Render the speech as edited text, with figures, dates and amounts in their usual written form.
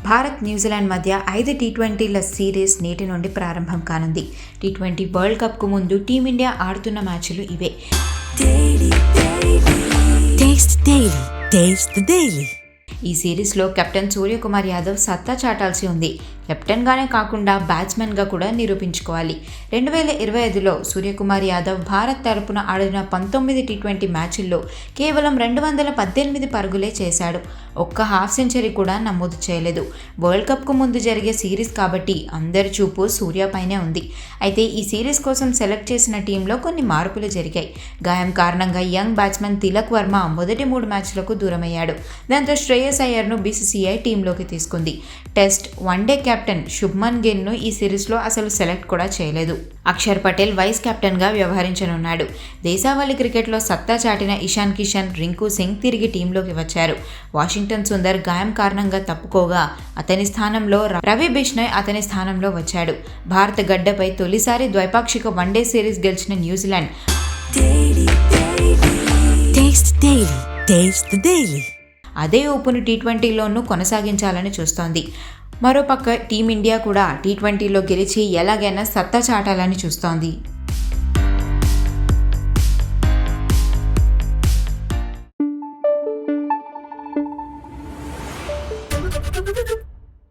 Bharat New Zealand మధ్య 5 టీ20ల series నేటి నుండి ప్రారంభం కానుంది. టీ20 వరల్డ్ కప్కు ముందు టీమిండియా ఆడుతున్న మ్యాచ్లు ఇవే. ఈ సిరీస్లో కెప్టెన్ సూర్యకుమార్ యాదవ్ సత్తా చాటాల్సి ఉంది. కెప్టెన్గానే కాకుండా బ్యాట్స్మెన్గా కూడా నిరూపించుకోవాలి. 2025లో సూర్యకుమార్ యాదవ్ భారత్ తరపున ఆడిన 19 టీ20 మ్యాచ్ల్లో కేవలం 218 పరుగులే చేశాడు. ఒక్క హాఫ్ సెంచరీ కూడా నమోదు చేయలేదు. వరల్డ్ కప్కు ముందు జరిగే సిరీస్ కాబట్టి అందరి చూపు సూర్యపైనే ఉంది. అయితే ఈ సిరీస్ కోసం సెలెక్ట్ చేసిన టీంలో కొన్ని మార్పులు జరిగాయి. గాయం కారణంగా యంగ్ బ్యాట్స్మెన్ తిలక్ వర్మ మొదటి 3 మ్యాచ్లకు దూరమయ్యాడు. దాంతో శ్రేయస్ అయ్యర్ను బీసీసీఐ టీంలోకి తీసుకుంది. టెస్ట్, వన్డే కెప్టెన్ శుభ్మన్ గిల్ను ఈ సిరీస్లో అసలు సెలెక్ట్ కూడా చేయలేదు. అక్షర్ పటేల్ వైస్ కెప్టెన్గా వ్యవహరించనున్నాడు. దేశావళి క్రికెట్లో సత్తా చాటిన ఇషాన్ కిషన్, రింకు సింగ్ తిరిగి టీంలోకి వచ్చారు. వాషింగ్టన్ సుందర్ గాయం కారణంగా తప్పుకోగా అతని స్థానంలో రవి బిష్నాయ్ అతని స్థానంలో వచ్చాడు. భారత గడ్డపై తొలిసారి ద్వైపాక్షిక వన్డే సిరీస్ గెలిచిన న్యూజిలాండ్ అదే ఊపును టీ20లోనూ కొనసాగించాలని చూస్తోంది. మరోపక్క టీమిండియా కూడా టీ20లో గెలిచి ఎలాగైనా సత్తా చాటాలని చూస్తోంది.